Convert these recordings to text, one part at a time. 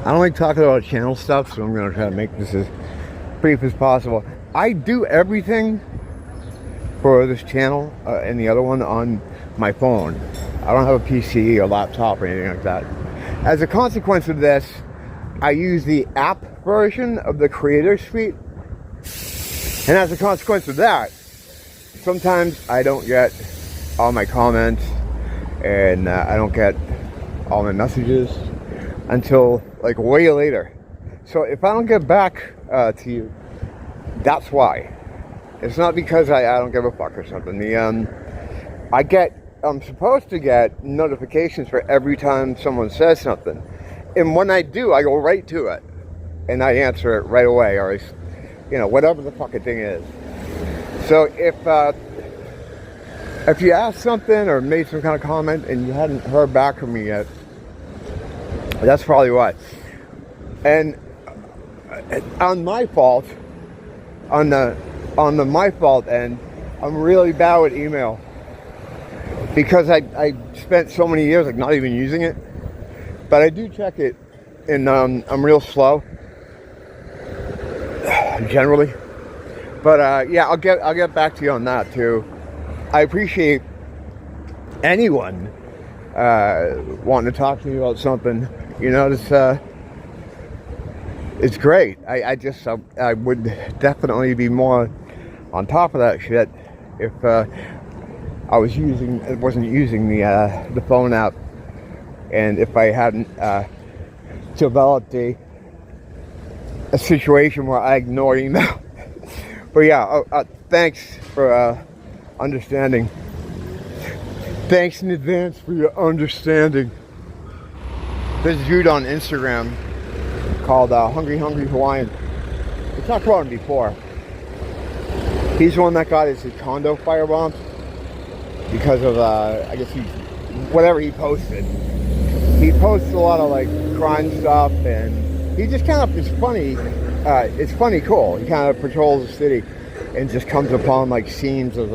I don't like talking about channel stuff, so I'm going to try to make this as brief as possible. I do everything for this channel and the other one on my phone. I don't have a PC or laptop or anything like that. As a consequence of this, I use the app version of the Creator Suite. And as a consequence of that, sometimes I don't get all my comments and I don't get all my messages until like way later. So if I don't get back to you, that's why. It's not because I don't give a fuck or something. I'm supposed to get notifications for every time someone says something. And when I do, I go right to it. And I answer it right away, or, whatever the fucking thing is. So if you asked something or made some kind of comment and you hadn't heard back from me yet, that's probably why. And on my fault, on the my fault end, I'm really bad with email. Because I spent so many years like not even using it. But I do check it, and I'm real slow. Generally. But yeah, I'll get back to you on that too. I appreciate anyone wanting to talk to me about something. It's great. I would definitely be more on top of that shit if I wasn't using the phone app, and if I hadn't developed a situation where I ignore email. But yeah, thanks for understanding. Thanks in advance for your understanding. There's a dude on Instagram called Hungry Hawaiian. We talked about him before. He's the one that got his condo firebombed because of, I guess whatever he posted. He posts a lot of like crime stuff, and he just kind of, it's funny, cool. He kind of patrols the city and just comes upon like scenes of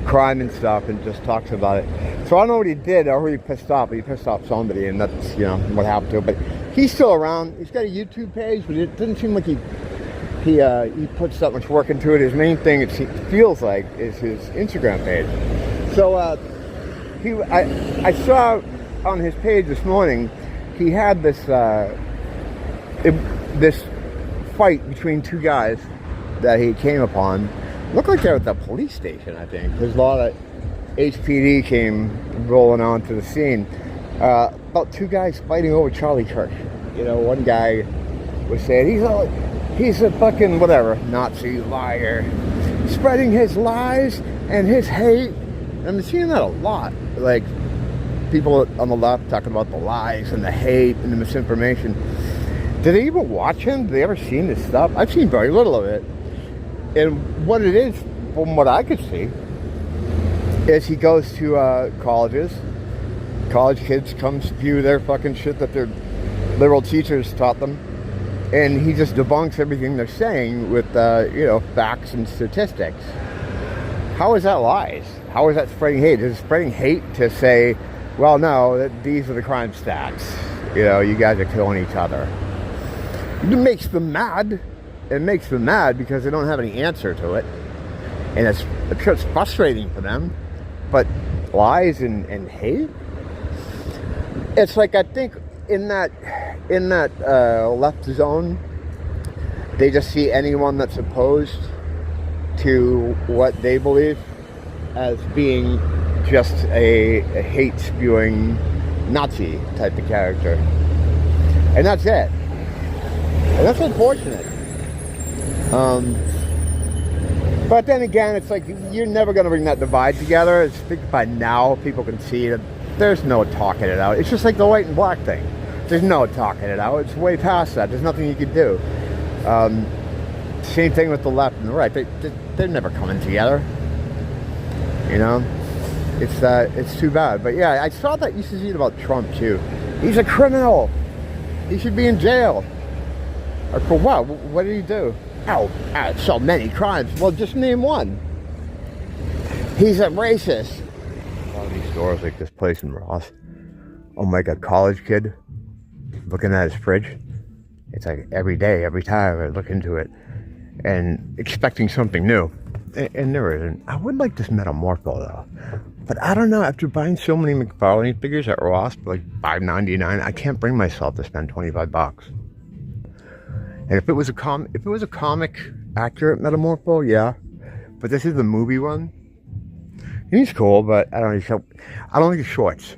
crime and stuff and just talks about it. So I don't know what he did or who he pissed off, but he pissed off somebody, and that's, what happened to him. But he's still around. He's got a YouTube page, but it doesn't seem like he puts that much work into it. His main thing, it feels like, is his Instagram page. So I saw on his page this morning, he had this this fight between two guys that he came upon. Looked like they were at the police station, I think. There's a lot of HPD came rolling onto the scene. About two guys fighting over Charlie Kirk. One guy was saying he's a fucking whatever Nazi liar, spreading his lies and his hate. I'm seeing that a lot. Like people on the left talking about the lies and the hate and the misinformation. Did they even watch him? Did they ever seen this stuff? I've seen very little of it. And what it is, from what I could see, is he goes to colleges. College kids come spew their fucking shit that their liberal teachers taught them. And he just debunks everything they're saying with, facts and statistics. How is that lies? How is that spreading hate? Is it spreading hate to say, well, no, these are the crime stats. You guys are killing each other. It makes them mad. It makes them mad because they don't have any answer to it. And it's frustrating for them. But lies and hate? It's like, I think in that left zone, they just see anyone that's opposed to what they believe as being just a hate-spewing Nazi type of character. And that's it. And that's unfortunate. But then again, it's like, you're never going to bring that divide together. I think by now people can see that there's no talking it out. It's just like the white and black thing. There's no talking it out. It's way past that. There's nothing you can do. Same thing with the left and the right. They're never coming together. It's too bad. But yeah, I saw that you should see it about Trump too. He's a criminal. He should be in jail. Or for what? What did he do? Oh, so many crimes. Well, just name one. He's a racist. A lot of these stores, like this place in Ross. Oh my God, college kid. looking at his fridge. It's like every day, every time I look into it and expecting something new. And there isn't. I would like this Metamorpho though. But I don't know, after buying so many McFarlane figures at Ross for like $5.99, I can't bring myself to spend $25. And if it was a comic accurate Metamorpho, yeah. But this is the movie one. He's cool, but I don't think he's shorts.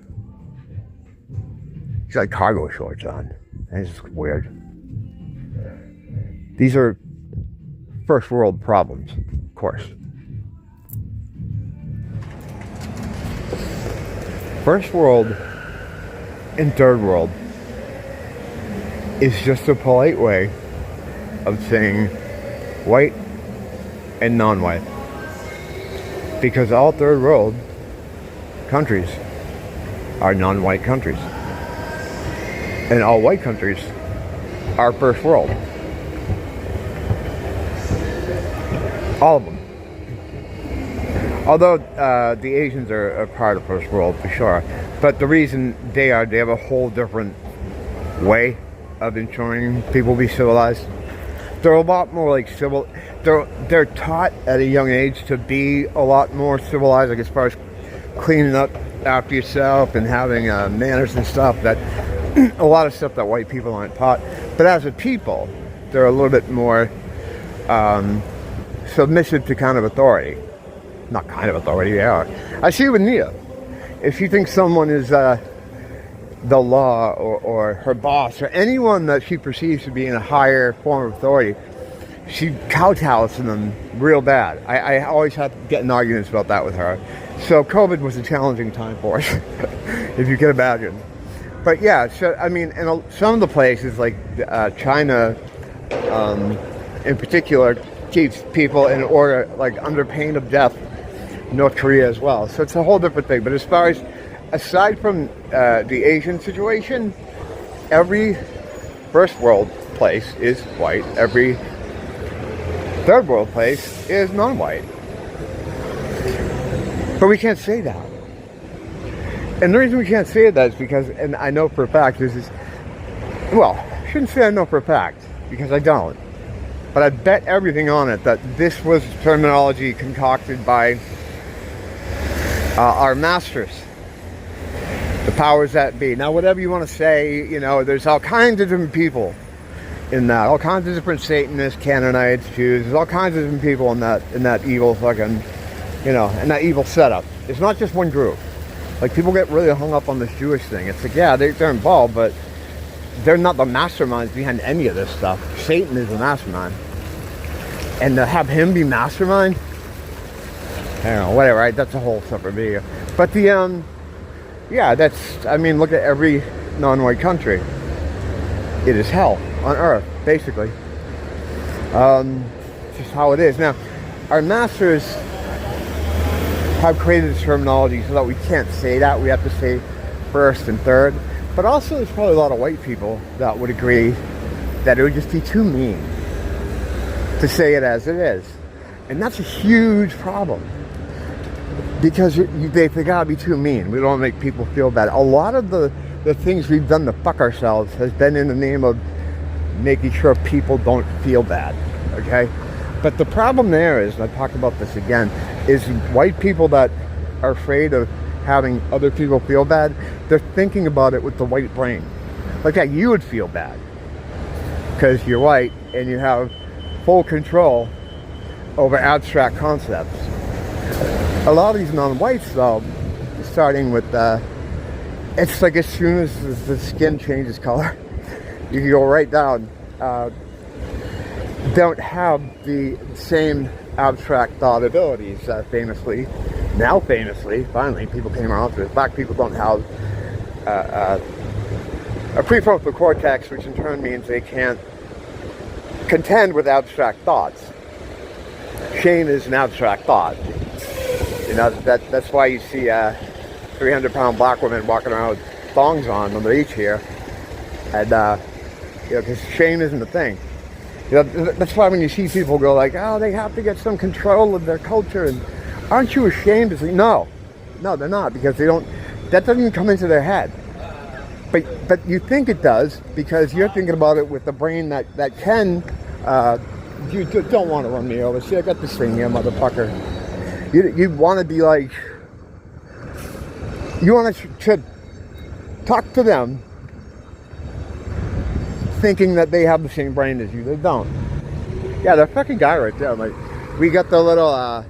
He's got cargo shorts on. It's just weird. These are first world problems, of course. First world and third world is just a polite way of saying white and non-white. Because all third world countries are non-white countries. And all white countries are first world. All of them. Although the Asians are a part of first world for sure. But the reason they have a whole different way of ensuring people be civilized. They're a lot more like civil. They're taught at a young age to be a lot more civilized, like as far as cleaning up after yourself and having manners and stuff. That a lot of stuff that white people aren't taught. But as a people, they're a little bit more submissive to kind of authority. Not kind of authority, they are. I see it with Nia. If she thinks someone is the law or her boss or anyone that she perceives to be in a higher form of authority, she kowtows to them real bad. I always have to get in arguments about that with her. So COVID was a challenging time for us, if you can imagine. But yeah, so I mean, in some of the places like China, in particular, keeps people in order, like under pain of death. North Korea as well. So it's a whole different thing. But as far as, aside from the Asian situation, every first world place is white. Every third world place is non-white. But we can't say that. And the reason we can't say that is because, and I know for a fact, well, I shouldn't say I know for a fact, because I don't. But I bet everything on it that this was terminology concocted by our masters, the powers that be. Now, whatever you want to say, you know, there's all kinds of different people in that. All kinds of different Satanists, Canaanites, Jews. There's all kinds of different people in that evil fucking, you know, in that evil setup. It's not just one group. Like, people get really hung up on this Jewish thing. It's like, yeah, they're involved, but they're not the masterminds behind any of this stuff. Satan is the mastermind. And to have him be mastermind, I don't know, whatever, right? That's a whole separate video. But the, yeah, that's, I mean, look at every non-white country. It is hell on earth, basically. It's just how it is. Now, our masters have created this terminology so that we can't say that. We have to say first and third. But also, there's probably a lot of white people that would agree that it would just be too mean to say it as it is. And that's a huge problem. Because they gotta be too mean. We don't make people feel bad. A lot of the things we've done to fuck ourselves has been in the name of making sure people don't feel bad, okay? But the problem there is, and I talked about this again, is white people that are afraid of having other people feel bad, they're thinking about it with the white brain. Like that you would feel bad because you're white and you have full control over abstract concepts. A lot of these non-whites, though, starting with, it's like as soon as the skin changes color, you can go right down, don't have the same abstract thought abilities, famously, finally, people came around to it. Black people don't have a prefrontal cortex, which in turn means they can't contend with abstract thoughts. Shame is an abstract thought. You know, that's why you see 300-pound black women walking around with thongs on the beach here. And, you know, because shame isn't a thing. You know, that's why when you see people go like, oh, they have to get some control of their culture. And aren't you ashamed to say, no, they're not, because they don't, that doesn't even come into their head. But you think it does because you're thinking about it with the brain that can. You don't want to run me over. See, I got this thing here, motherfucker. You want to be like. You want to talk to them, thinking that they have the same brain as you. They don't. Yeah, that fucking guy right there. Like, we got the little.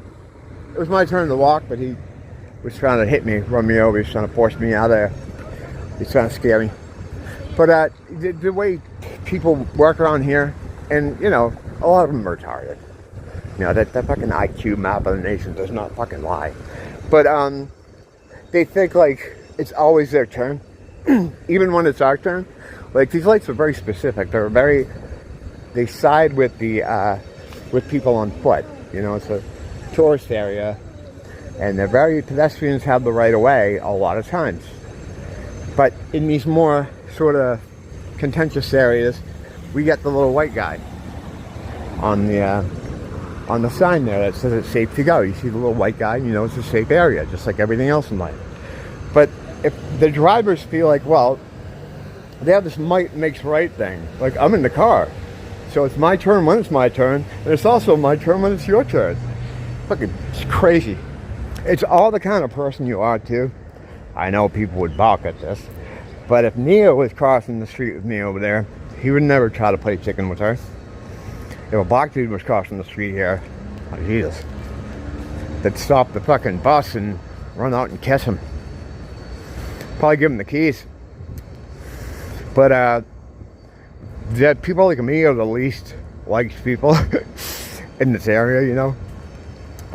It was my turn to walk, but he was trying to hit me, run me over. He's trying to force me out of there. He's trying to scare me. But the way people work around here, and you know, a lot of them are retarded. You know, that fucking IQ map of the nation does not fucking lie. But they think like it's always their turn, even when it's our turn. Like, these lights are very specific. They side with the with people on foot. You know, it's a tourist area, and pedestrians have the right of way a lot of times. But in these more sort of contentious areas, we get the little white guy on the sign there that says it's safe to go. You see the little white guy, you know it's a safe area, just like everything else in life. But if the drivers feel like, well, they have this might makes right thing, like I'm in the car, so it's my turn when it's my turn, and it's also my turn when it's your turn. Fucking, it's crazy. It's all the kind of person you are too. I know people would balk at this, but if Neo was crossing the street with me over there, he would never try to play chicken with her. If a black dude was crossing the street here, oh Jesus, they'd stop the fucking bus and run out and kiss him. Probably give him the keys. But that people like me are the least liked people in this area, you know.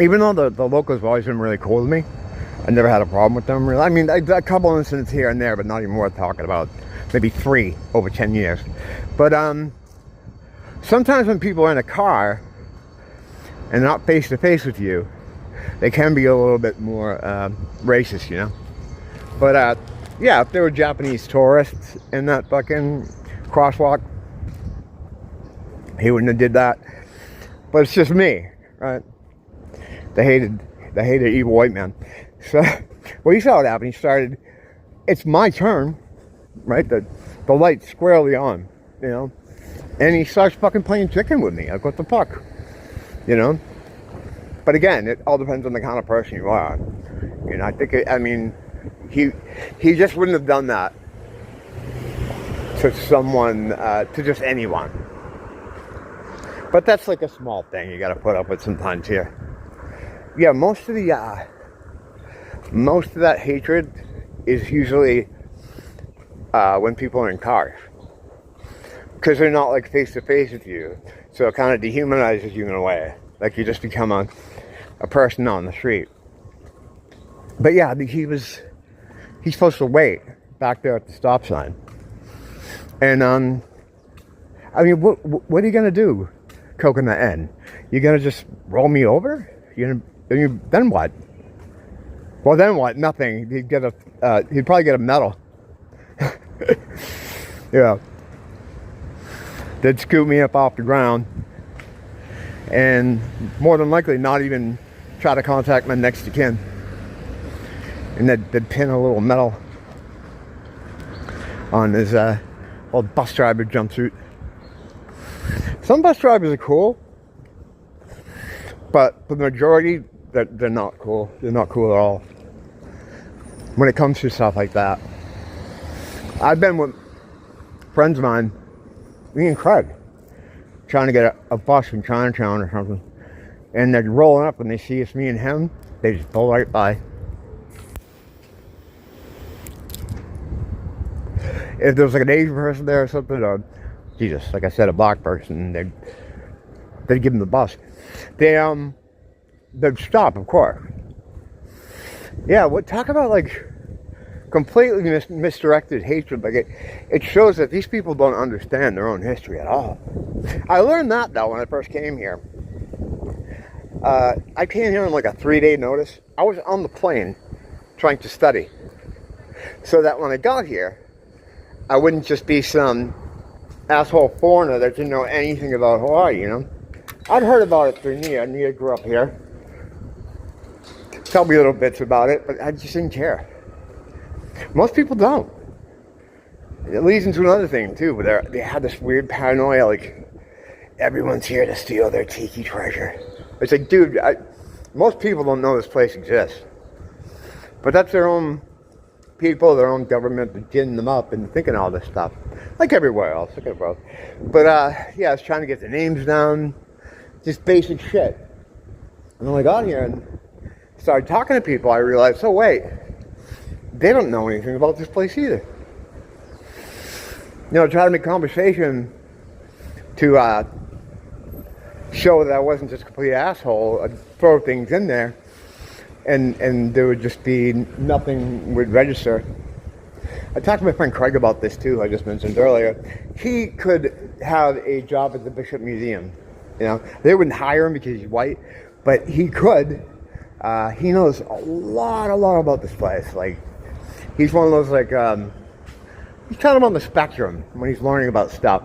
Even though the locals have always been really cool with me, I never had a problem with them, really. I mean, a couple incidents here and there, but not even worth talking about. Maybe 3 over 10 years. But sometimes when people are in a car and not face to face with you, they can be a little bit more racist, you know. But yeah, if there were Japanese tourists in that fucking crosswalk, he wouldn't have did that. But it's just me, right? The hated evil white man. So, well, you saw what happened. He started, it's my turn, right? The light's squarely on, you know? And he starts fucking playing chicken with me. Like, what the fuck? You know? But again, it all depends on the kind of person you are. You know, I think, he just wouldn't have done that to someone, to just anyone. But that's like a small thing you gotta put up with sometimes here. Yeah, most of that hatred is usually when people are in cars, because they're not like face to face with you, so it kind of dehumanizes you in a way, like you just become a person on the street. But yeah, he's supposed to wait back there at the stop sign, and I mean, what are you gonna do, Coconut N? You gonna just roll me over? Then what? Well, then what? Nothing. He'd probably get a medal. Yeah. They'd scoop me up off the ground, and more than likely not even try to contact my next of kin. And they'd pin a little medal on his old bus driver jumpsuit. Some bus drivers are cool, but the majority, they're not cool. They're not cool at all when it comes to stuff like that. I've been with friends of mine, me and Craig, trying to get a bus from Chinatown or something, and they're rolling up and they see it's me and him, they just pull right by. If there was like an Asian person there or something, or Jesus, like I said, a black person, they'd give them the bus. They'd stop, of course. Yeah, talk about like completely misdirected hatred. Like it shows that these people don't understand their own history at all. I learned that though when I first came here. I came here on like a 3-day notice. I was on the plane trying to study, so that when I got here, I wouldn't just be some asshole foreigner that didn't know anything about Hawaii, you know? I'd heard about it through Nia. Nia grew up here. Tell me little bits about it, but I just didn't care. Most people don't. it leads into another thing too, where they have this weird paranoia, like everyone's here to steal their tiki treasure. It's like, dude, most people don't know this place exists, but that's their own people, their own government ginning them up and thinking all this stuff, like everywhere else. Look at bro. But yeah, I was trying to get the names down, just basic shit. And when I got here and started talking to people, I realized, oh wait, they don't know anything about this place either. You know, try to make conversation to show that I wasn't just a complete asshole. I'd throw things in there, and there would just be nothing would register. I talked to my friend Craig about this too. I just mentioned earlier. He could have a job at the Bishop Museum. You know, they wouldn't hire him because he's white, but he could. He knows a lot about this place. Like, he's one of those, like, he's kind of on the spectrum when he's learning about stuff.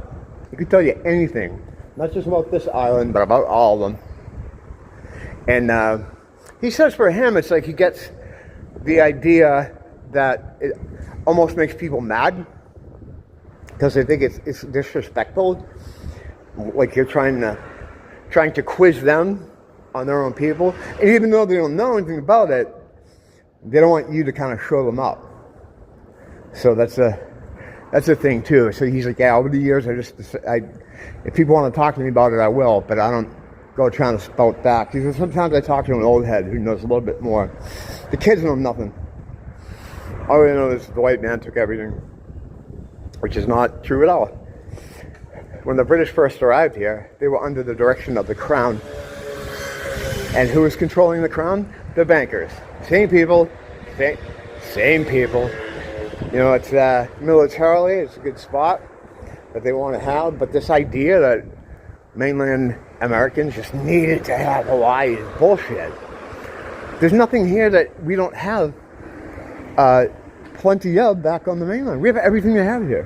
He could tell you anything, not just about this island, but about all of them. And he says for him, it's like he gets the idea that it almost makes people mad because they think it's disrespectful. Like you're trying to quiz them on their own people, and even though they don't know anything about it, they don't want you to kind of show them up. So that's a thing too. So he's like, yeah, over the years, if people want to talk to me about it, I will, but I don't go trying to spout back. Because sometimes I talk to an old head who knows a little bit more. The kids know nothing. All they know is the white man took everything, which is not true at all. When the British first arrived here, they were under the direction of the Crown. And who was controlling the Crown? The bankers. Same people. Same people. You know, it's militarily, it's a good spot that they want to have. But this idea that mainland Americans just needed to have Hawaii is bullshit. There's nothing here that we don't have plenty of back on the mainland. We have everything they have here.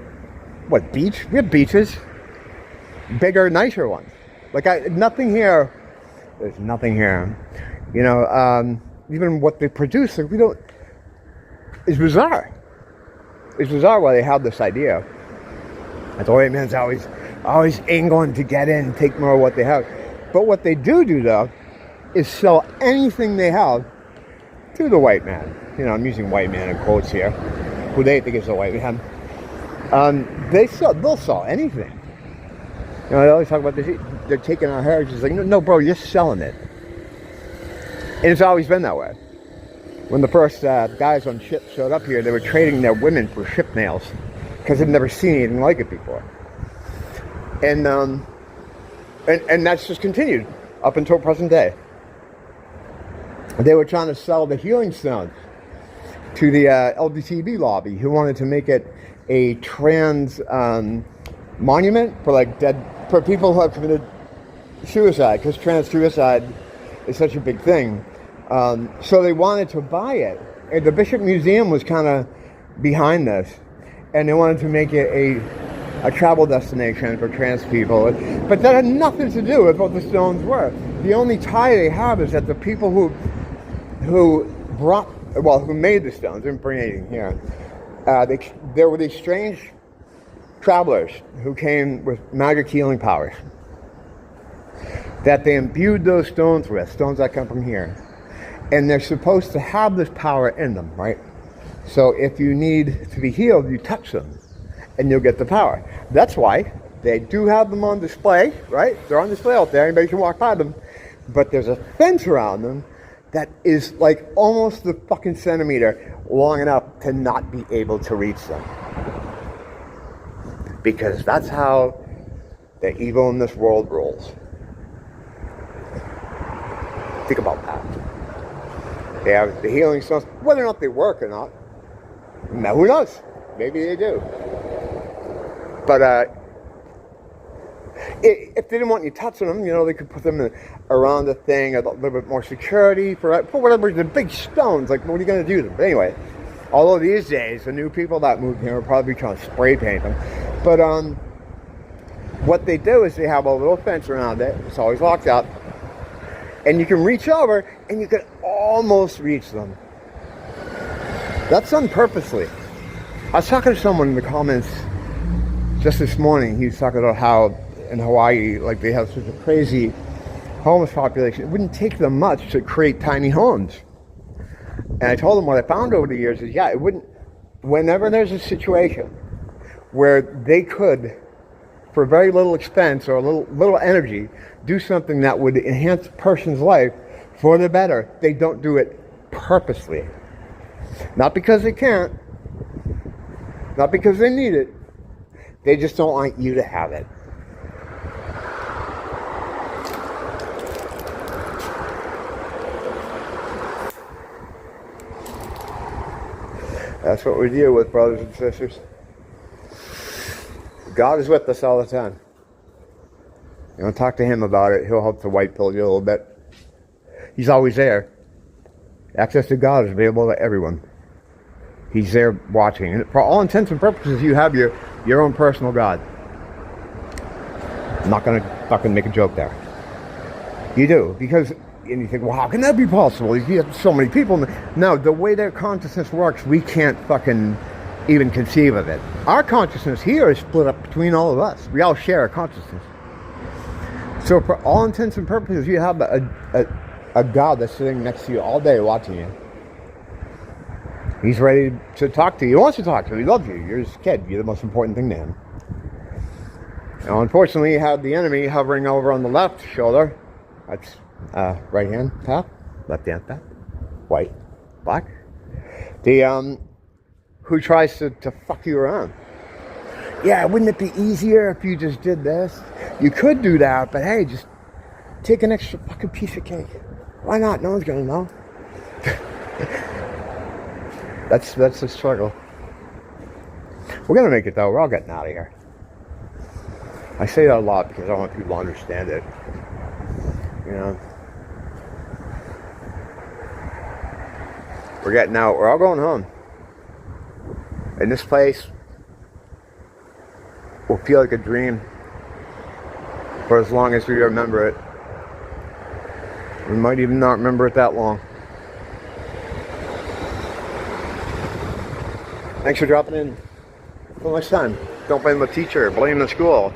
What, beach? We have beaches. Bigger, nicer ones. Like, nothing here. There's nothing here. You know, even what they produce, like, we don't. It's bizarre. It's bizarre why they have this idea. That's the white man's always angling to get in, take more of what they have. But what they do though, is sell anything they have to the white man. You know, I'm using white man in quotes here, who they think is the white man. They'll sell anything. You know, they always talk about this. They're taking our heritage. It's like, no, bro, you're selling it. And it's always been that way. When the first guys on ships showed up here, they were trading their women for ship nails because they'd never seen anything like it before. And that's just continued up until present day. They were trying to sell the healing stones to the LGTB lobby, who wanted to make it a trans monument for people who have committed suicide, because trans suicide is such a big thing. So they wanted to buy it, and the Bishop Museum was kind of behind this, and they wanted to make it a travel destination for trans people. But that had nothing to do with what the stones were. The only tie they have is that the people who made the stones, didn't bring anything here. There were these strange travelers who came with magic healing powers that they imbued those stones with, stones that come from here. And they're supposed to have this power in them, right? So if you need to be healed, you touch them and you'll get the power. That's why they do have them on display, right? They're on display out there. Anybody can walk by them. But there's a fence around them that is like almost the fucking centimeter long enough to not be able to reach them. Because that's how the evil in this world rolls. Think about that. They have the healing stones, whether or not they work or not. Now, who knows? Maybe they do. But if they didn't want you touching them, you know, they could put them around the thing, a little bit more security for whatever. The big stones, like, what are you going to do to them? But anyway, although these days, the new people that moved here will probably be trying to spray paint them. But what they do is they have a little fence around it. It's always locked up. And you can reach over, and you can almost reach them. That's done purposely. I was talking to someone in the comments Just this morning, he was talking about how in Hawaii, like they have such a crazy homeless population. It wouldn't take them much to create tiny homes. And I told him what I found over the years is, yeah, it wouldn't, whenever there's a situation where they could, for very little expense or little energy, do something that would enhance a person's life for the better, they don't do it purposely. Not because they can't, not because they need it, they just don't want you to have it. That's what we deal with, brothers and sisters. God is with us all the time. You want to talk to him about it, he'll help to white pill you a little bit. He's always there. Access to God is available to everyone. He's there watching. And for all intents and purposes, you have your own personal God. I'm not going to fucking make a joke there. You do. Because, and you think, well, how can that be possible? You have so many people. No, the way their consciousness works, we can't fucking even conceive of it. Our consciousness here is split up between all of us. We all share a consciousness. So for all intents and purposes, you have a God that's sitting next to you all day watching you. He's ready to talk to you. He wants to talk to you. He loves you. You're his kid. You're the most important thing to him. Now, unfortunately, you have the enemy hovering over on the left shoulder. That's right hand tap, left hand tap, white, black. The who tries to fuck you around. Yeah, wouldn't it be easier if you just did this? You could do that, but hey, just take an extra fucking piece of cake. Why not? No one's gonna know. That's the struggle. We're gonna make it though. We're all getting out of here. I say that a lot because I want people to understand it. You know, we're getting out. We're all going home. And this place will feel like a dream for as long as we remember it. We might even not remember it that long. Thanks for dropping in. Until next time, don't blame the teacher, blame the school.